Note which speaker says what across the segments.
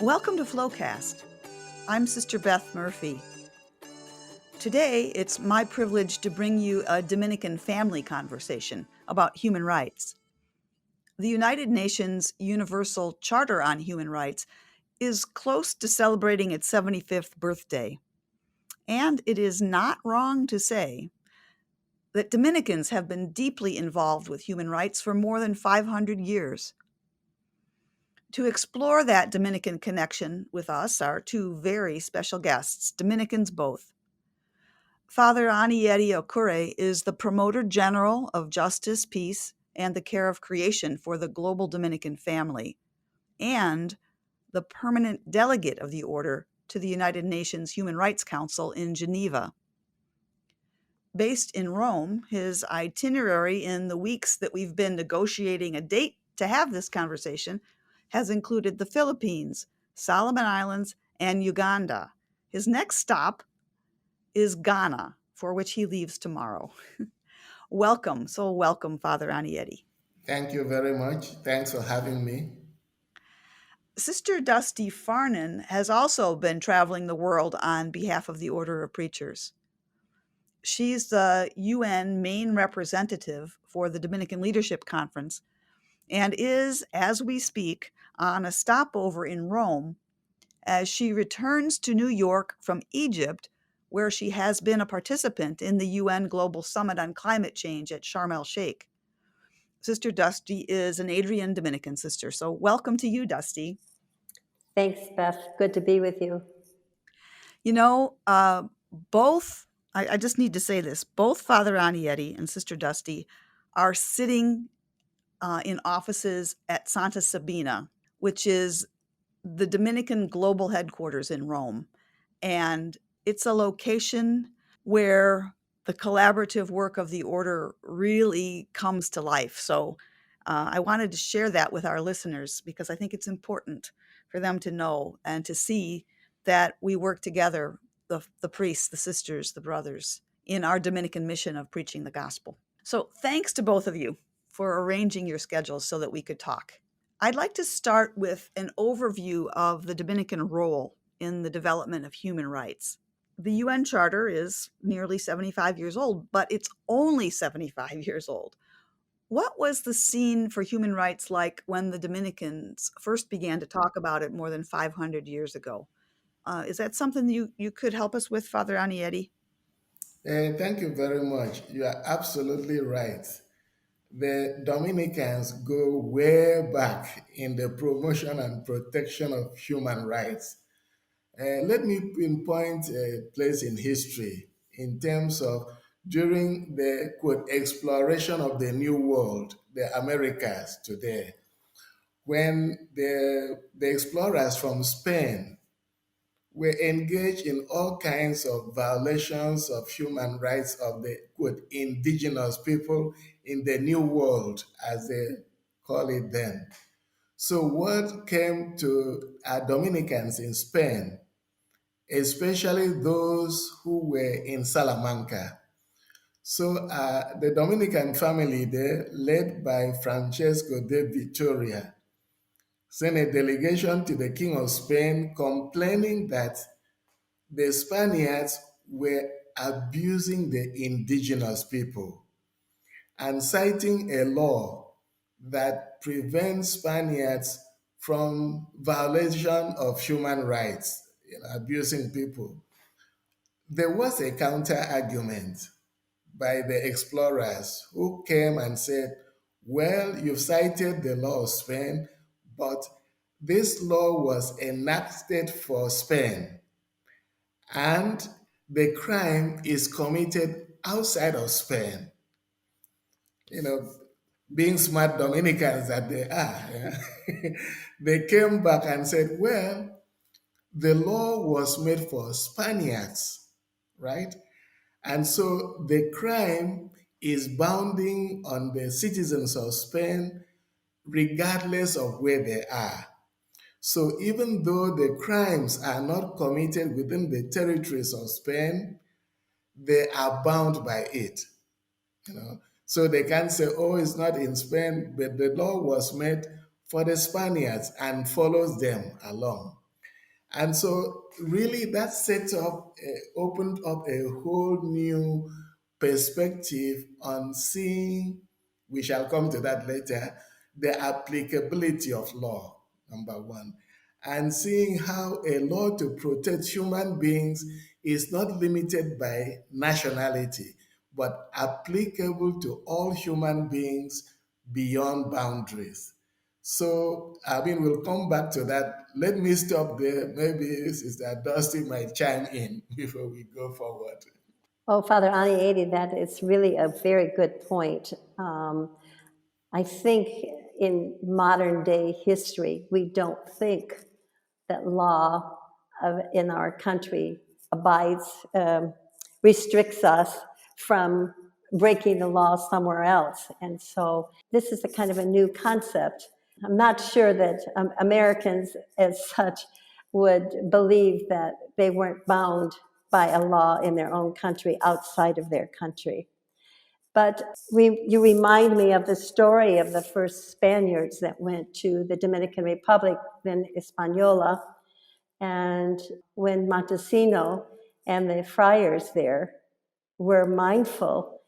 Speaker 1: Welcome to Flowcast. I'm Sister Beth Murphy. Today, it's my privilege to bring you a Dominican family conversation about human rights. The United Nations Universal Charter on Human Rights is close to celebrating its 75th birthday. And it is not wrong to say that Dominicans have been deeply involved with human rights for more than 500 years. To explore that Dominican connection with us are two very special guests, Dominicans both. Father Aniedi Okure is the Promoter General of Justice, Peace, and the Care of Creation for the Global Dominican Family, and the permanent delegate of the Order to the United Nations Human Rights Council in Geneva. Based in Rome, his itinerary in the weeks that we've been negotiating a date to have this conversation has included the Philippines, Solomon Islands, and Uganda. His next stop is Ghana, for which he leaves tomorrow. Welcome, Father Aniedi.
Speaker 2: Thank you very much. Thanks for having me.
Speaker 1: Sister Dusty Farnan has also been traveling the world on behalf of the Order of Preachers. She's the UN main representative for the Dominican Leadership Conference and is, as we speak, on a stopover in Rome as she returns to New York from Egypt, where she has been a participant in the UN Global Summit on Climate Change at Sharm el-Sheikh. Sister Dusty is an Adrian Dominican sister, so welcome to you, Dusty.
Speaker 3: Thanks, Beth. Good to be with you.
Speaker 1: You know, I just need to say this, both Father Aniedi and Sister Dusty are sitting in offices at Santa Sabina, which is the Dominican global headquarters in Rome. And it's a location where the collaborative work of the order really comes to life. So I wanted to share that with our listeners because I think it's important for them to know and to see that we work together, the priests, the sisters, the brothers, in our Dominican mission of preaching the gospel. So thanks to both of you for arranging your schedules so that we could talk. I'd like to start with an overview of the Dominican role in the development of human rights. The UN Charter is nearly 75 years old, but it's only 75 years old. What was the scene for human rights like when the Dominicans first began to talk about it more than 500 years ago? Is that something you could help us with, Father Aniedi?
Speaker 2: Thank you very much. You are absolutely right. The Dominicans go way back in the promotion and protection of human rights. Let me pinpoint a place in history in terms of during the quote exploration of the New World, the Americas today, when the explorers from Spain were engaged in all kinds of violations of human rights of the quote indigenous people in the New World, as they call it then. So, what came to our Dominicans in Spain, especially those who were in Salamanca? So, the Dominican family there, led by Francesco de Vitoria, sent a delegation to the King of Spain complaining that the Spaniards were abusing the indigenous people and citing a law that prevents Spaniards from violation of human rights, abusing people. There was a counter argument by the explorers who came and said, well, you've cited the law of Spain, but this law was enacted for Spain and the crime is committed outside of Spain. You know, being smart Dominicans that they are, yeah, they came back and said, well, the law was made for Spaniards, right? And so the crime is bounding on the citizens of Spain regardless of where they are. So even though the crimes are not committed within the territories of Spain, they are bound by it. You know, so they can't say, "Oh, it's not in Spain," but the law was made for the Spaniards and follows them along. And so, really, that opened up a whole new perspective on seeing, we shall come to that later, the applicability of law, number one, and seeing how a law to protect human beings is not limited by nationality, but applicable to all human beings beyond boundaries. So, I mean, we'll come back to that. Let me stop there. Maybe Sister Dusty might chime in before we go forward.
Speaker 3: Oh, Father Aniedi, that is really a very good point. I think in modern day history, we don't think that law in our country abides, restricts us from breaking the law somewhere else. And so this is a kind of a new concept. I'm not sure that Americans as such would believe that they weren't bound by a law in their own country outside of their country. But you remind me of the story of the first Spaniards that went to the Dominican Republic, then Hispaniola, and when Montesino and the friars there were mindful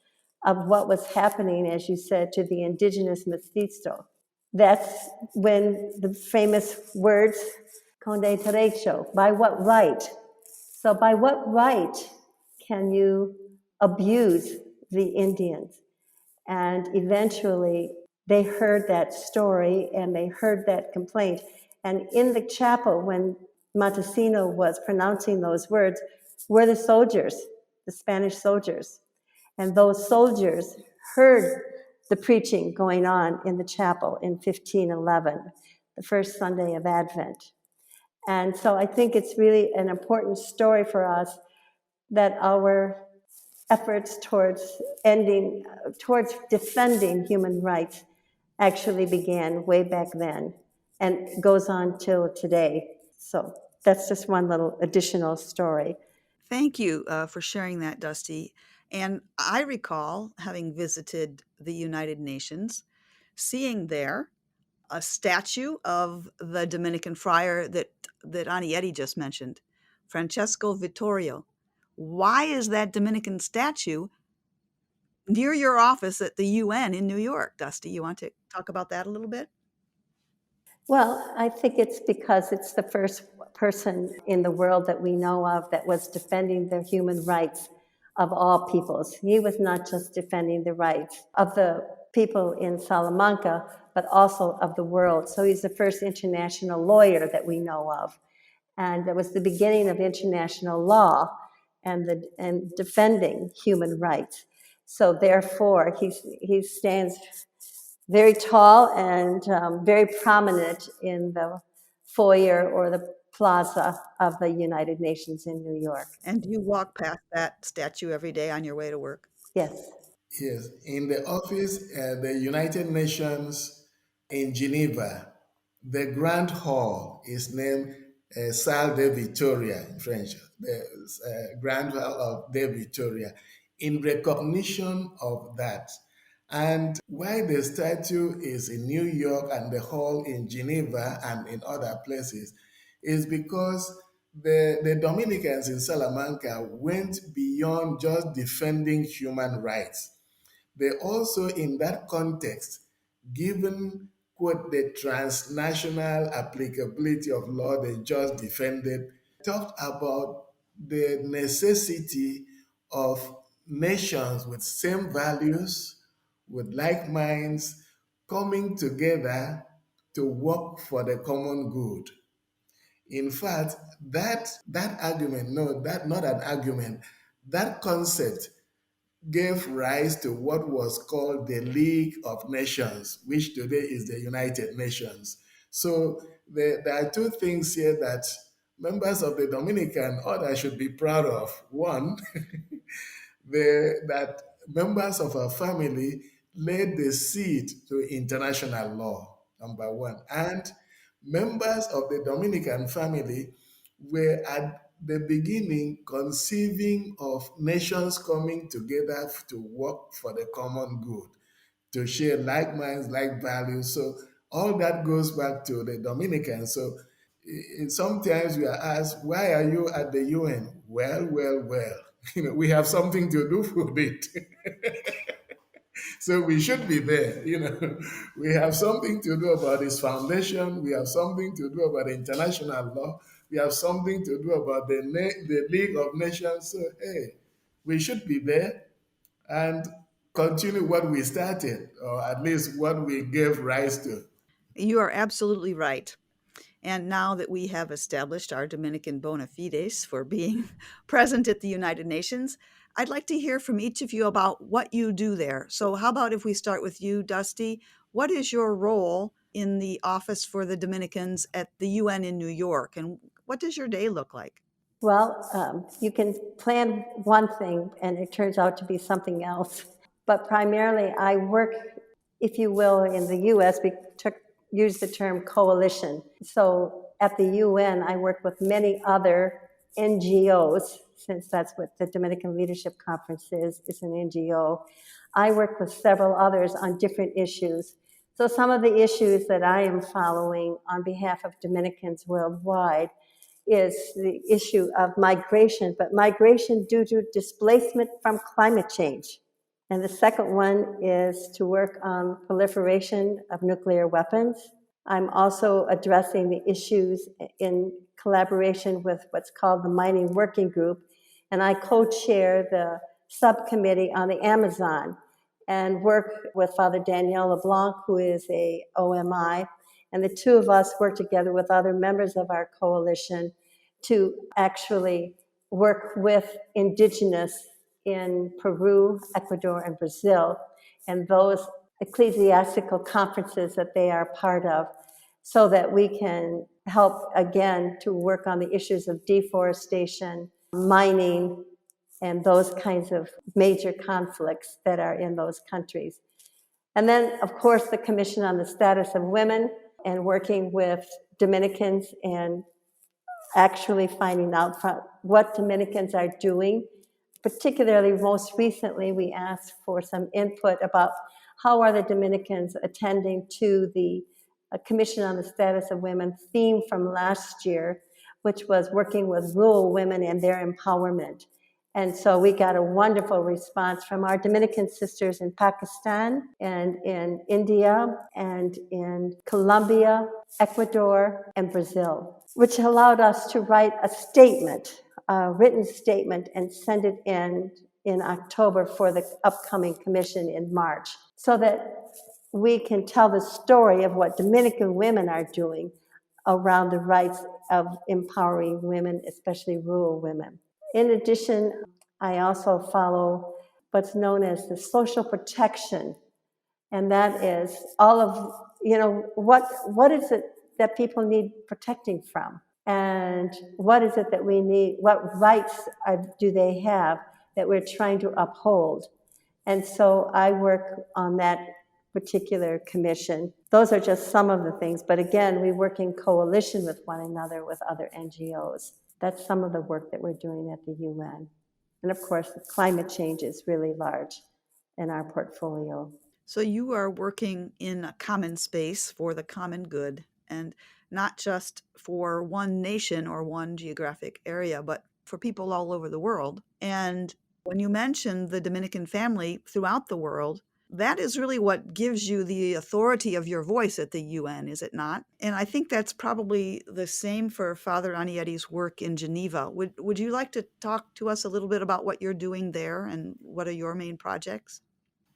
Speaker 3: of what was happening, as you said, to the indigenous mestizo. That's when the famous words, con derecho, by what right? So by what right can you abuse the Indians? And eventually they heard that story and they heard that complaint. And in the chapel, when Montesino was pronouncing those words, were the soldiers, the Spanish soldiers. And those soldiers heard the preaching going on in the chapel in 1511, the first Sunday of Advent. And so I think it's really an important story for us that our efforts towards defending human rights actually began way back then and goes on till today. So that's just one little additional story.
Speaker 1: Thank you for sharing that, Dusty. And I recall having visited the United Nations, seeing there a statue of the Dominican friar that Aniedi just mentioned, Francesco Vittorio. Why is that Dominican statue near your office at the UN in New York? Dusty, you want to talk about that a little bit?
Speaker 3: Well, I think it's because it's the first person in the world that we know of that was defending the human rights of all peoples. He was not just defending the rights of the people in Salamanca, but also of the world. So he's the first international lawyer that we know of. And it was the beginning of international law and defending human rights. So therefore, he stands very tall and very prominent in the foyer or the plaza of the United Nations in New York.
Speaker 1: And you walk past that statue every day on your way to work?
Speaker 3: Yes.
Speaker 2: Yes, in the office at the United Nations in Geneva, the Grand Hall is named Salle de Victoria in French, the Grand Hall of de Victoria, in recognition of that. And why the statue is in New York and the hall in Geneva and in other places is because the Dominicans in Salamanca went beyond just defending human rights. They also, in that context, given, quote, the transnational applicability of law they just defended, talked about the necessity of nations with same values, with like minds, coming together to work for the common good. In fact, that argument, no, that not an argument, that concept gave rise to what was called the League of Nations, which today is the United Nations. So there are two things here that members of the Dominican order should be proud of. One, that members of our family laid the seed to international law, number one. And members of the Dominican family were at the beginning conceiving of nations coming together to work for the common good, to share like minds, like values. So all that goes back to the Dominicans. So Sometimes we are asked, why are you at the UN? Well. We have something to do with it. So we should be there. We have something to do about this foundation. We have something to do about international law. We have something to do about the League of Nations. So, hey, we should be there and continue what we started, or at least what we gave rise to.
Speaker 1: You are absolutely right. And now that we have established our Dominican bona fides for being present at the United Nations, I'd like to hear from each of you about what you do there. So, how about if we start with you, Dusty? What is your role in the Office for the Dominicans at the UN in New York? And what does your day look like?
Speaker 3: Well, you can plan one thing and it turns out to be something else. But primarily, I work, if you will, in the US, we use the term coalition. So at the UN, I work with many other NGOs, since that's what the Dominican Leadership Conference is an NGO. I work with several others on different issues. So some of the issues that I am following on behalf of Dominicans worldwide is the issue of migration, but migration due to displacement from climate change. And the second one is to work on proliferation of nuclear weapons. I'm also addressing the issues in collaboration with what's called the Mining Working Group, and I co-chair the subcommittee on the Amazon and work with Father Daniel LeBlanc, who is a OMI, and the two of us work together with other members of our coalition to actually work with indigenous in Peru, Ecuador, and Brazil, and those ecclesiastical conferences that they are part of, so that we can help, again, to work on the issues of deforestation, mining, and those kinds of major conflicts that are in those countries. And then, of course, the Commission on the Status of Women, and working with Dominicans and actually finding out what Dominicans are doing. Particularly, most recently, we asked for some input about how are the Dominicans attending to the Commission on the Status of Women theme from last year, which was working with rural women and their empowerment. And so we got a wonderful response from our Dominican sisters in Pakistan and in India and in Colombia, Ecuador, and Brazil, which allowed us to write a statement, a written statement, and send it in October for the upcoming commission in March, so that we can tell the story of what Dominican women are doing around the rights of empowering women, especially rural women. In addition, I also follow what's known as the social protection, and that is all of, what is it that people need protecting from? And what is it that we need, what rights do they have that we're trying to uphold? And so I work on that particular commission. Those are just some of the things, but again, we work in coalition with one another with other NGOs. That's some of the work that we're doing at the UN. And of course, climate change is really large in our portfolio.
Speaker 1: So, you are working in a common space for the common good, and not just for one nation or one geographic area, but for people all over the world. And when you mention the Dominican family throughout the world, that is really what gives you the authority of your voice at the UN, is it not? And I think that's probably the same for Father Aniedi's work in Geneva. Would you like to talk to us a little bit about what you're doing there and what are your main projects?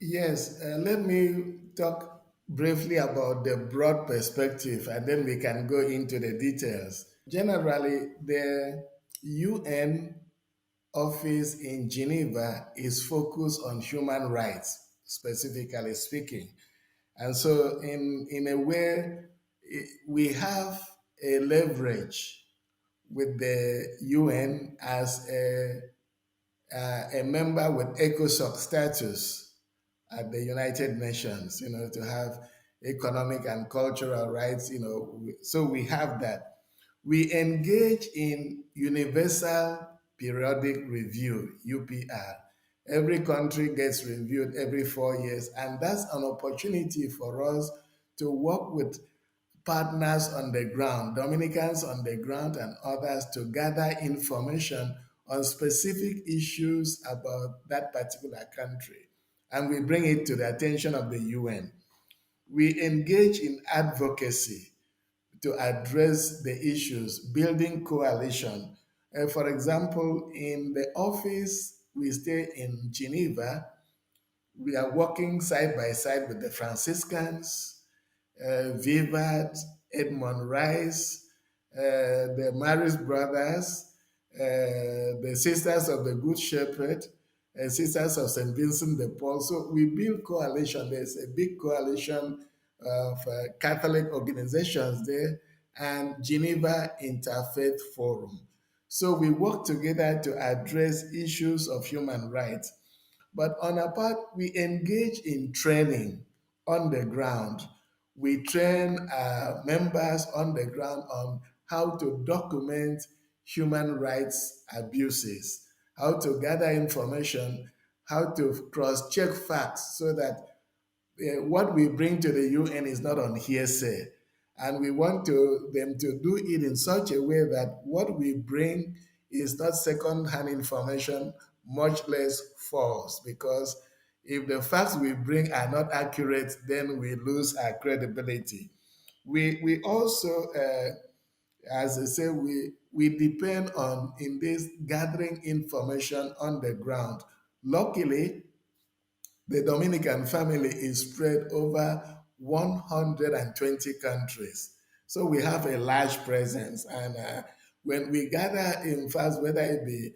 Speaker 2: Yes, let me talk briefly about the broad perspective and then we can go into the details. Generally, the UN office in Geneva is focused on human rights, specifically speaking. And so, in a way, we have a leverage with the UN as a member with ECOSOC status at the United Nations, to have economic and cultural rights, so we have that. We engage in universal periodic review, UPR. Every country gets reviewed every 4 years, and that's an opportunity for us to work with partners on the ground, Dominicans on the ground and others, to gather information on specific issues about that particular country. And we bring it to the attention of the UN. We engage in advocacy to address the issues, building coalition. For example, in the office, we stay in Geneva. We are working side by side with the Franciscans, Vivat, Edmond Rice, the Marist Brothers, the Sisters of the Good Shepherd, Sisters of St. Vincent de Paul. So we build coalition. There's a big coalition of Catholic organizations there, and Geneva Interfaith Forum. So we work together to address issues of human rights. But on our part, we engage in training on the ground. We train our members on the ground on how to document human rights abuses, how to gather information, how to cross check facts so that what we bring to the UN is not on hearsay. And we want them to do it in such a way that what we bring is not second-hand information, much less false. Because if the facts we bring are not accurate, then we lose our credibility. We also, as I say, we depend on in this gathering information on the ground. Luckily, the Dominican family is spread over 120 countries. So we have a large presence. And when we gather, in fact, whether it be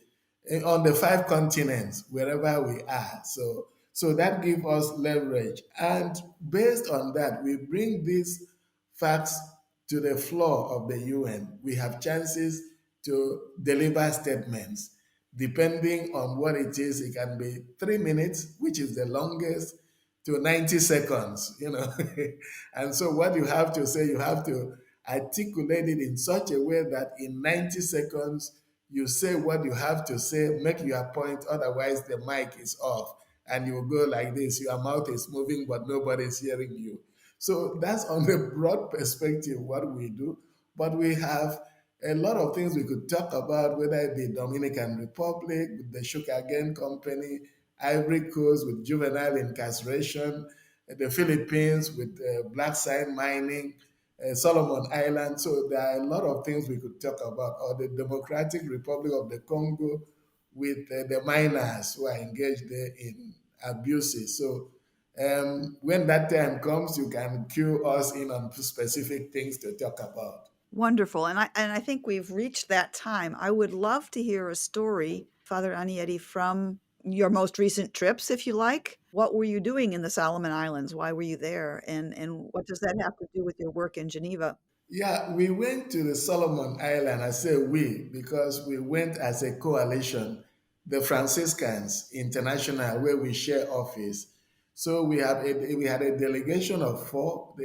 Speaker 2: on the 5 continents, wherever we are, so that gives us leverage. And based on that, we bring these facts to the floor of the UN. We have chances to deliver statements. Depending on what it is, it can be 3 minutes, which is the longest, to 90 seconds, And so what you have to say, you have to articulate it in such a way that in 90 seconds, you say what you have to say, make your point, otherwise the mic is off. And you go like this, your mouth is moving, but nobody's hearing you. So that's on the broad perspective what we do. But we have a lot of things we could talk about, whether it be Dominican Republic with the sugarcane company, Ivory Coast with juvenile incarceration, the Philippines with black sand mining, Solomon Islands. So there are a lot of things we could talk about, or the Democratic Republic of the Congo with the miners who are engaged there in abuses. So when that time comes, you can cue us in on specific things to talk about.
Speaker 1: Wonderful. And I think we've reached that time. I would love to hear a story, Father Aniedi, from your most recent trips, if you like. What were you doing in the Solomon Islands? Why were you there? And what does that have to do with your work in Geneva?
Speaker 2: Yeah, we went to the Solomon Island. I say we because we went as a coalition, the Franciscans International, where we share office. So we had a delegation of 4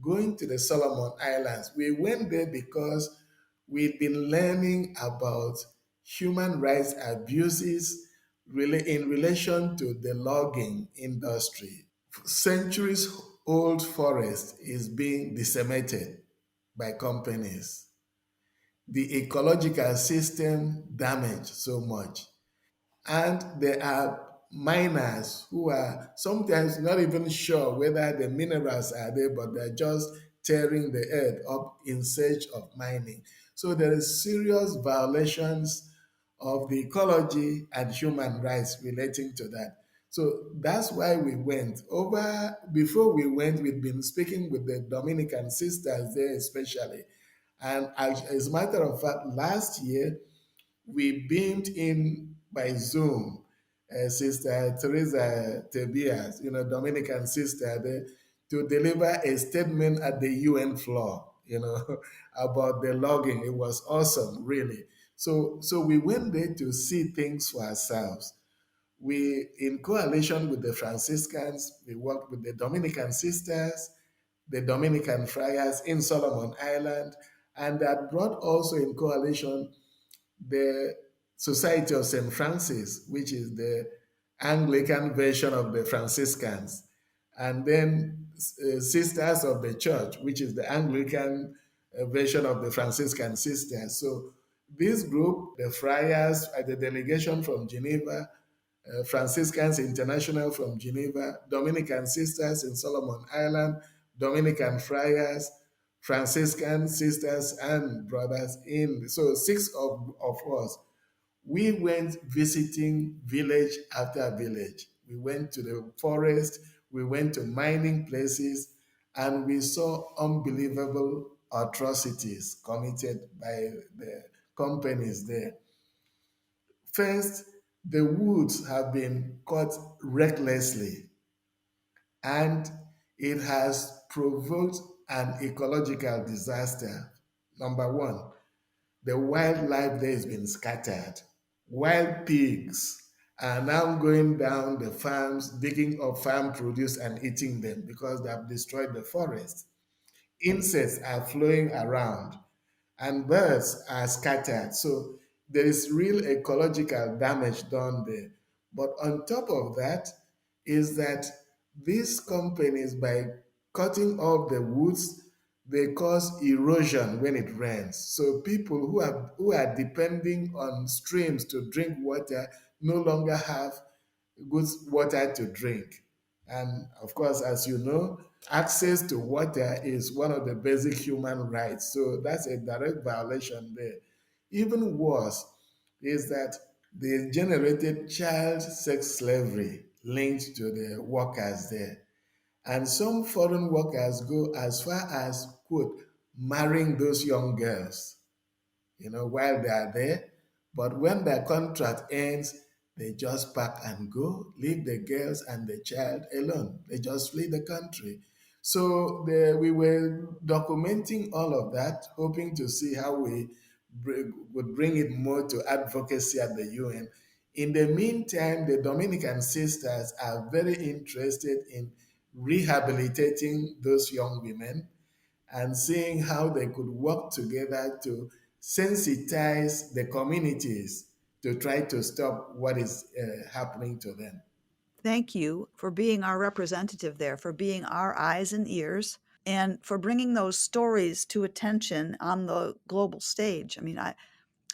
Speaker 2: going to the Solomon Islands. We went there because we've been learning about human rights abuses in relation to the logging industry. Centuries old forest is being decimated by companies. The ecological system damaged so much. And there are miners who are sometimes not even sure whether the minerals are there, but they're just tearing the earth up in search of mining. So there is serious violations of the ecology and human rights relating to that. So that's why we went. Before we went, we'd been speaking with the Dominican sisters there especially. And as a matter of fact, last year, we beamed in by Zoom Sister Teresa Tobias, Dominican sister, to deliver a statement at the UN floor, about the logging. It was awesome, really. So we went there to see things for ourselves. We, in coalition with the Franciscans, we worked with the Dominican sisters, the Dominican friars in Solomon Island, and that brought also in coalition the Society of St. Francis, which is the Anglican version of the Franciscans. and then Sisters of the Church, which is the Anglican version of the Franciscan Sisters. So this group, the Friars, the delegation from Geneva, Franciscans International from Geneva, Dominican Sisters in Solomon Island, Dominican Friars, Franciscan Sisters and Brothers in. So six of us, we went visiting village after village. We went to the forest, we went to mining places, and we saw unbelievable atrocities committed by the companies there. First, the woods have been cut recklessly, and it has provoked an ecological disaster. Number one, the wildlife there has been scattered. Wild pigs are now going down the farms, digging up farm produce and eating them because they have destroyed the forest. Insects are flowing around and birds are scattered. So there is real ecological damage done there. But on top of that is that these companies, by cutting off the woods, they cause erosion when it rains. So people who are depending on streams to drink water no longer have good water to drink. And of course, as you know, access to water is one of the basic human rights. So that's a direct violation there. Even worse is that they generated child sex slavery linked to the workers there. And some foreign workers go as far as, quote, marrying those young girls, while they are there. But when their contract ends, they just pack and go, leave the girls and the child alone. They just flee the country. So we were documenting all of that, hoping to see how we would bring it more to advocacy at the UN. In the meantime, the Dominican sisters are very interested in rehabilitating those young women and seeing how they could work together to sensitize the communities to try to stop what is happening to them.
Speaker 1: Thank you for being our representative there, for being our eyes and ears, and for bringing those stories to attention on the global stage. I mean,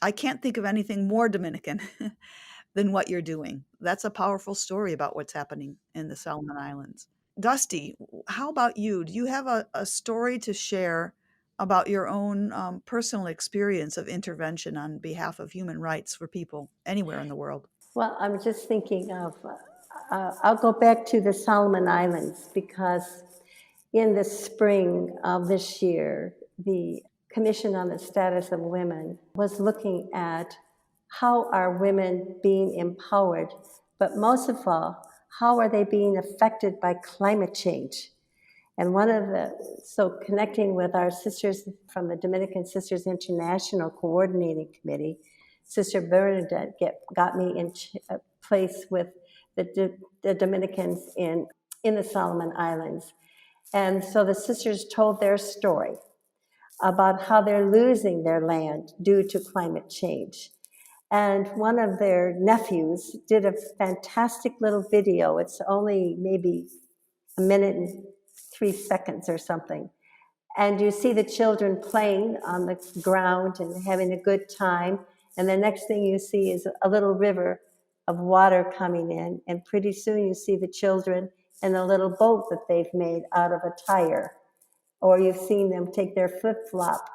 Speaker 1: I can't think of anything more Dominican than what you're doing. That's a powerful story about what's happening in the Solomon Islands. Dusty, how about you? Do you have a story to share about your own personal experience of intervention on behalf of human rights for people anywhere in the world?
Speaker 3: Well, I'm just thinking of, I'll go back to the Solomon Islands because in the spring of this year, the Commission on the Status of Women was looking at how are women being empowered, but most of all, how are they being affected by climate change? And so connecting with our sisters from the Dominican Sisters International Coordinating Committee, Sister Bernadette got me in place with the Dominicans in the Solomon Islands. And so the sisters told their story about how they're losing their land due to climate change. And one of their nephews did a fantastic little video. It's only maybe a minute and 3 seconds or something. And you see the children playing on the ground and having a good time. And the next thing you see is a little river of water coming in. And pretty soon you see the children in a little boat that they've made out of a tire. Or you've seen them take their flip-flop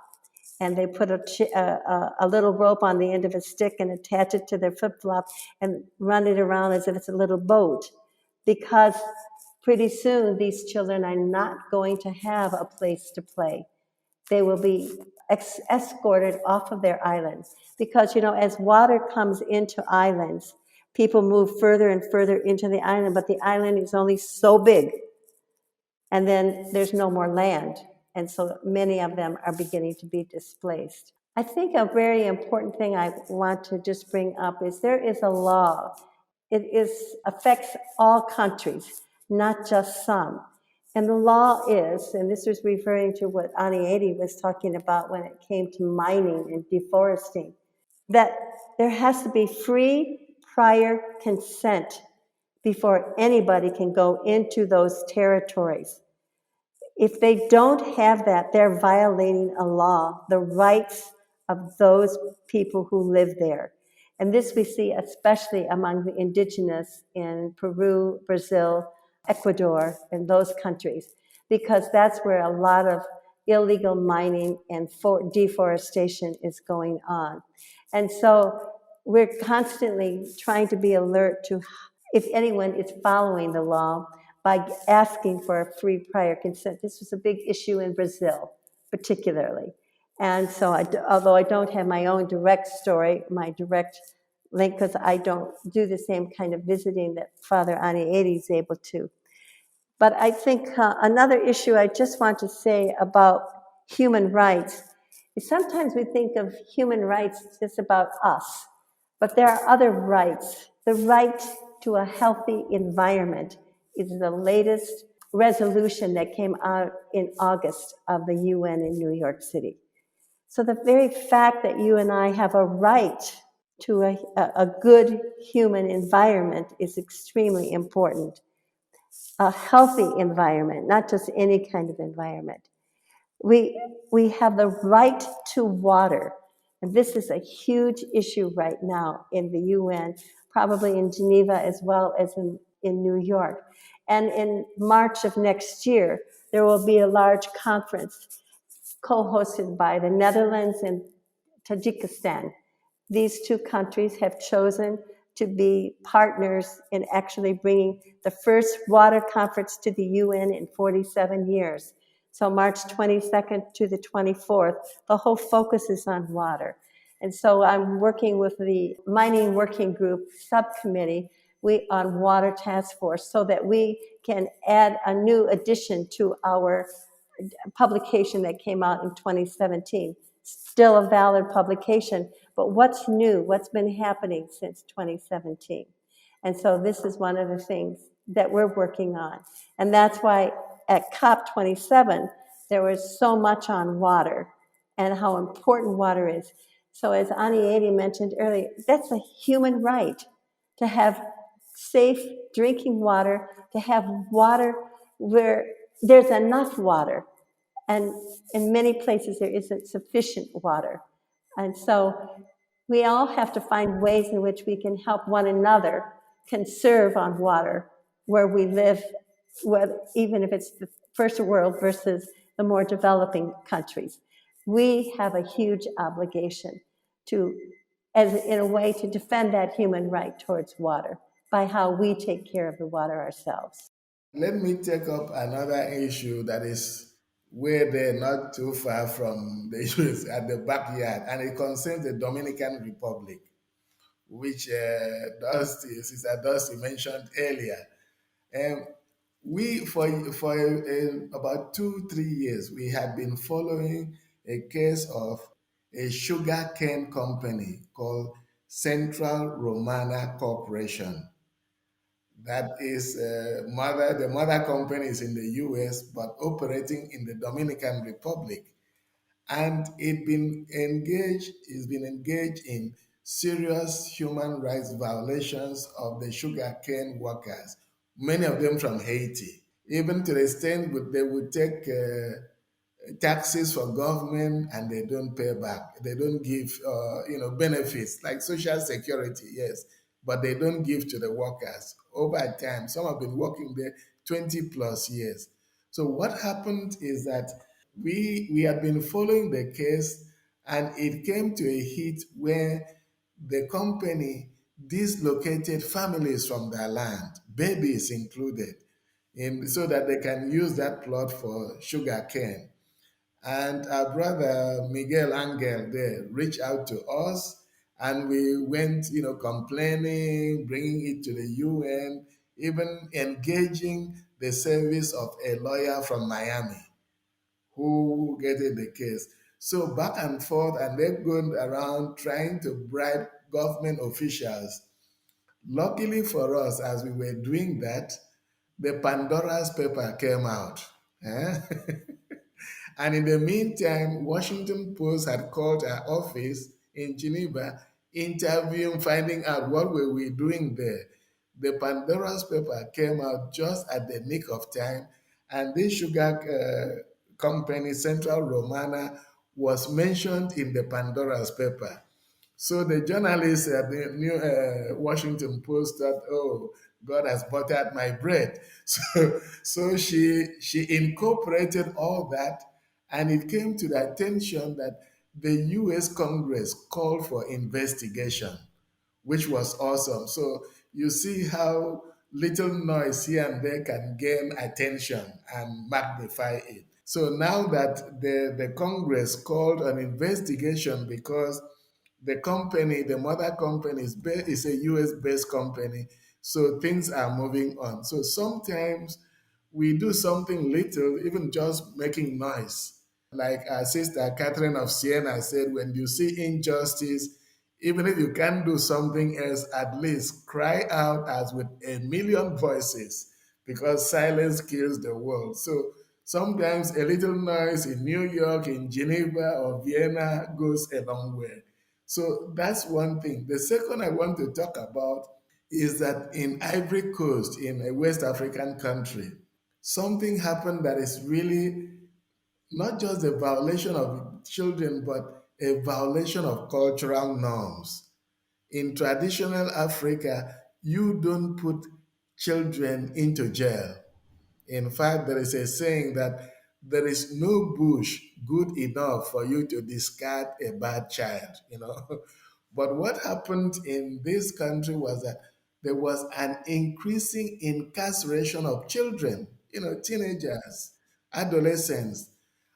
Speaker 3: and they put a little rope on the end of a stick and attach it to their flip-flop and run it around as if it's a little boat. Because pretty soon these children are not going to have a place to play. They will be escorted off of their islands. Because, as water comes into islands, people move further and further into the island, but the island is only so big. And then there's no more land. And so many of them are beginning to be displaced. I think a very important thing I want to just bring up is there is a law. It affects all countries, not just some. And the law is, and this was referring to what Aniedi was talking about when it came to mining and deforesting, that there has to be free prior consent before anybody can go into those territories. If they don't have that, they're violating a law, the rights of those people who live there. And this we see especially among the indigenous in Peru, Brazil, Ecuador, and those countries, because that's where a lot of illegal mining and deforestation is going on. And so we're constantly trying to be alert to if anyone is following the law by asking for a free prior consent. This was a big issue in Brazil, particularly. And so, although I don't have my own direct story, my direct link, because I don't do the same kind of visiting that Father Aniedi is able to. But I think another issue I just want to say about human rights is sometimes we think of human rights just about us, but there are other rights. The right to a healthy environment is the latest resolution that came out in August of the UN in New York City. So the very fact that you and I have a right to a good human environment is extremely important. A healthy environment, not just any kind of environment. We have the right to water. And this is a huge issue right now in the UN, probably in Geneva as well as in New York. And in March of next year, there will be a large conference co-hosted by the Netherlands and Tajikistan. These two countries have chosen to be partners in actually bringing the first water conference to the UN in 47 years. So March 22nd to the 24th, the whole focus is on water. And so I'm working with the Mining Working Group subcommittee on water task force so that we can add a new addition to our publication that came out in 2017. Still a valid publication, but what's new? What's been happening since 2017? And so this is one of the things that we're working on. And that's why at COP27, there was so much on water and how important water is. So as Aniedi mentioned earlier, that's a human right to have safe drinking water, to have water where there's enough water. And in many places, there isn't sufficient water. And so we all have to find ways in which we can help one another conserve on water where we live, even if it's the first world versus the more developing countries. We have a huge obligation in a way to defend that human right towards water by how we take care of the water ourselves.
Speaker 2: Let me take up another issue that is where they're not too far from the issues at the backyard, and it concerns the Dominican Republic, which Sister Dusty mentioned earlier. We, for about 2-3 years, we had been following a case of a sugar cane company called Central Romana Corporation. That is the mother company is in the US, but operating in the Dominican Republic. And it's been engaged in serious human rights violations of the sugarcane workers, many of them from Haiti, even to the extent that they would take taxes for government and they don't pay back. They don't give, benefits like social security, yes, but they don't give to the workers. Over time, some have been working there 20 plus years. So what happened is that we had been following the case, and it came to a hit where the company dislocated families from their land, babies included, so that they can use that plot for sugar cane. And our brother Miguel Angel there reached out to us, and we went, complaining, bringing it to the UN, even engaging the service of a lawyer from Miami who getting the case. So back and forth, and they're going around trying to bribe government officials. Luckily for us, as we were doing that, the Pandora's paper came out. Eh? And in the meantime, Washington Post had called our office in Geneva, interviewing, finding out what were we doing there. The Pandora's paper came out just at the nick of time, and this sugar company, Central Romana, was mentioned in the Pandora's paper. So the journalist at the New Washington Post thought, "Oh, God has buttered my bread." So she incorporated all that, and it came to the attention that the U.S. Congress called for investigation, which was awesome. So you see how little noise here and there can gain attention and magnify it. So now that the Congress called an investigation because the company, the mother company, is a US based company, so things are moving on. So sometimes we do something little, even just making noise. Like our sister Catherine of Siena said, when you see injustice, even if you can't do something else, at least cry out as with a million voices, because silence kills the world. So sometimes a little noise in New York, in Geneva, or Vienna goes a long way. So that's one thing. The second I want to talk about is that in Ivory Coast, in a West African country, something happened that is really not just a violation of children, but a violation of cultural norms. In traditional Africa, you don't put children into jail. In fact, there is a saying that there is no bush good enough for you to discard a bad child. But what happened in this country was that there was an increasing incarceration of children, teenagers, adolescents,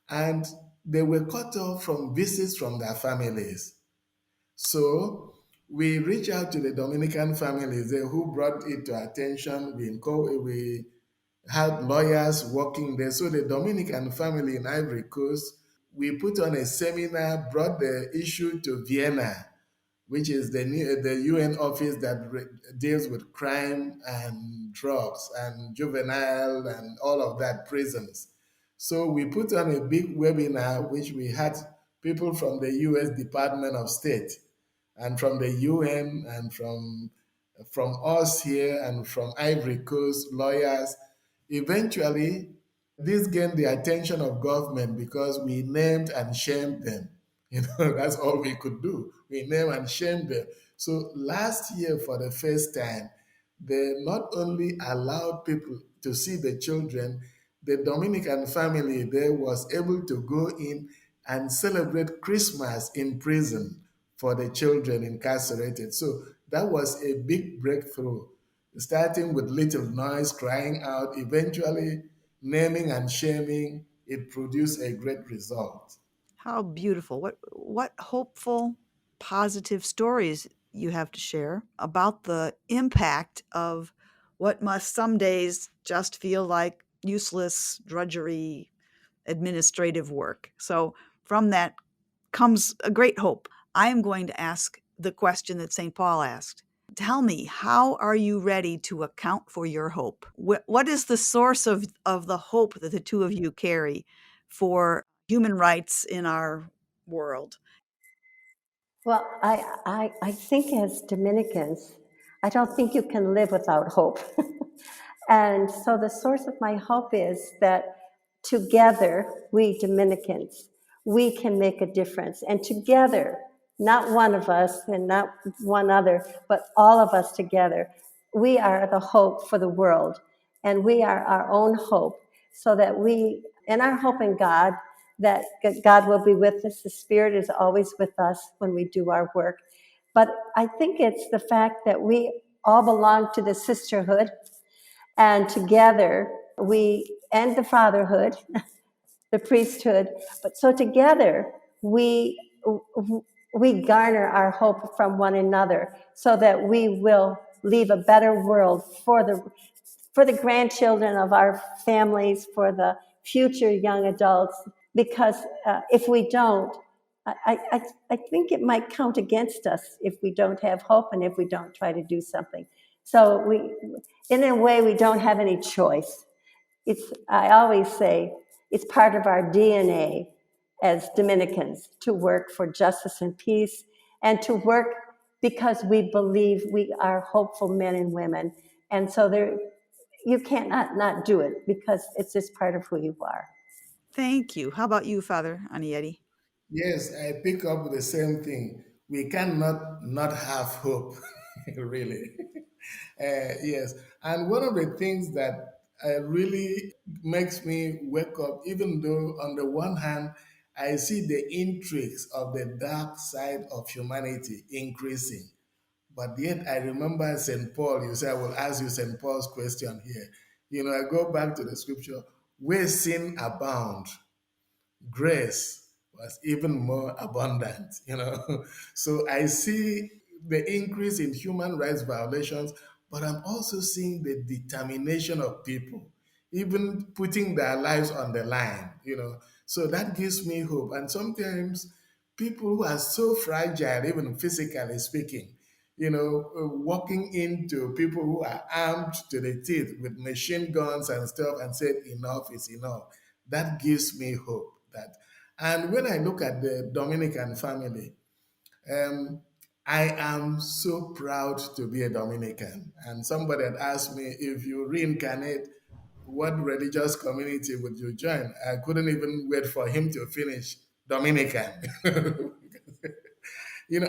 Speaker 2: and they were cut off from visits from their families. So we reached out to the Dominican families there who brought it to attention. We had lawyers working there. So the Dominican family in Ivory Coast, we put on a seminar, brought the issue to Vienna, which is the UN office that deals with crime and drugs and juvenile and all of that, prisons. So we put on a big webinar, which we had people from the US Department of State and from the UN and from us here and from Ivory Coast lawyers. Eventually, this gained the attention of government because we named and shamed them. That's all we could do. We name and shame them. So last year, for the first time, they not only allowed people to see the children, the Dominican family there was able to go in and celebrate Christmas in prison for the children incarcerated. So that was a big breakthrough, starting with little noise, crying out, eventually naming and shaming. It produced a great result.
Speaker 1: How beautiful. What hopeful, positive stories you have to share about the impact of what must some days just feel like useless drudgery administrative work. So from that comes a great hope. I am going to ask the question that St. Paul asked. Tell me, how are you ready to account for your hope? What is the source of the hope that the two of you carry for human rights in our world?
Speaker 3: Well, I think as Dominicans, I don't think you can live without hope. And so the source of my hope is that together, we Dominicans, we can make a difference. And together, not one of us and not one other, but all of us together, we are the hope for the world. And we are our own hope, so that and our hope in God, that God will be with us. The Spirit is always with us when we do our work. But I think it's the fact that we all belong to the sisterhood, and together we end the fatherhood, the priesthood. But so together we garner our hope from one another, so that we will leave a better world for the grandchildren of our families, for the future young adults. Because if we don't, I think it might count against us if we don't have hope and if we don't try to do something. So in a way, we don't have any choice. I always say, it's part of our DNA as Dominicans to work for justice and peace, and to work because we believe we are hopeful men and women. And so you can't not do it because it's just part of who you are.
Speaker 1: Thank you. How about you, Father Aniedi?
Speaker 2: Yes, I pick up the same thing. We cannot not have hope, really. Yes, and one of the things that really makes me wake up, even though on the one hand, I see the intrigues of the dark side of humanity increasing. But yet I remember St. Paul, you say, I will ask you St. Paul's question here. I go back to the scripture, where sin abound, grace was even more abundant. So I see the increase in human rights violations, but I'm also seeing the determination of people, even putting their lives on the line. So that gives me hope. And sometimes people who are so fragile, even physically speaking, walking into people who are armed to the teeth with machine guns and stuff and said, enough is enough. That gives me hope. And when I look at the Dominican family, um, I am so proud to be a Dominican. And somebody had asked me, if you reincarnate, what religious community would you join? I couldn't even wait for him to finish Dominican.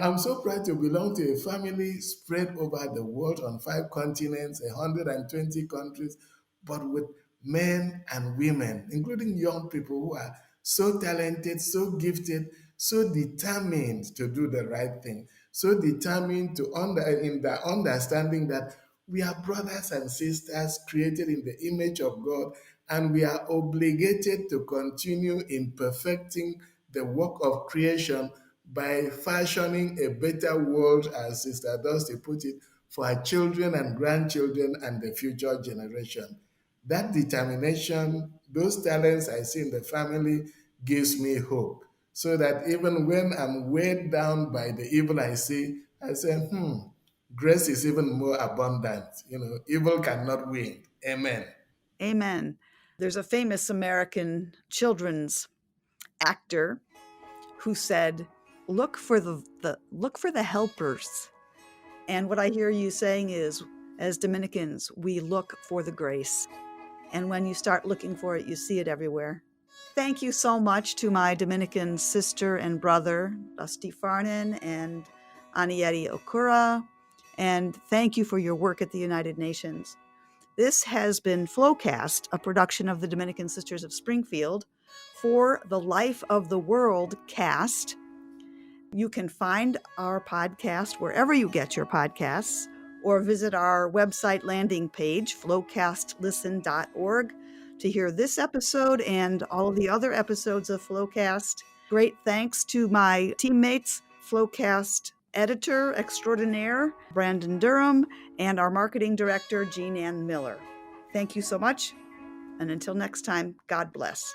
Speaker 2: I'm so proud to belong to a family spread over the world on 5 continents, 120 countries, but with men and women, including young people who are so talented, so gifted, so determined to do the right thing, so determined in the understanding that we are brothers and sisters created in the image of God, and we are obligated to continue in perfecting the work of creation by fashioning a better world, as Sister Dusty put it, for our children and grandchildren and the future generation. That determination, those talents I see in the family gives me hope. So that even when I'm weighed down by the evil I see, I say, grace is even more abundant. Evil cannot win. Amen.
Speaker 1: Amen. There's a famous American children's actor who said, "Look for the helpers." And what I hear you saying is, as Dominicans, we look for the grace. And when you start looking for it, you see it everywhere. Thank you so much to my Dominican sister and brother, Dusty Farnan and Aniedi Okure. And thank you for your work at the United Nations. This has been Flowcast, a production of the Dominican Sisters of Springfield for the Life of the World cast. You can find our podcast wherever you get your podcasts, or visit our website landing page, flowcastlisten.org, to hear this episode and all of the other episodes of Flowcast. Great thanks to my teammates, Flowcast editor extraordinaire, Brandon Durham, and our marketing director, Jean Ann Miller. Thank you so much. And until next time, God bless.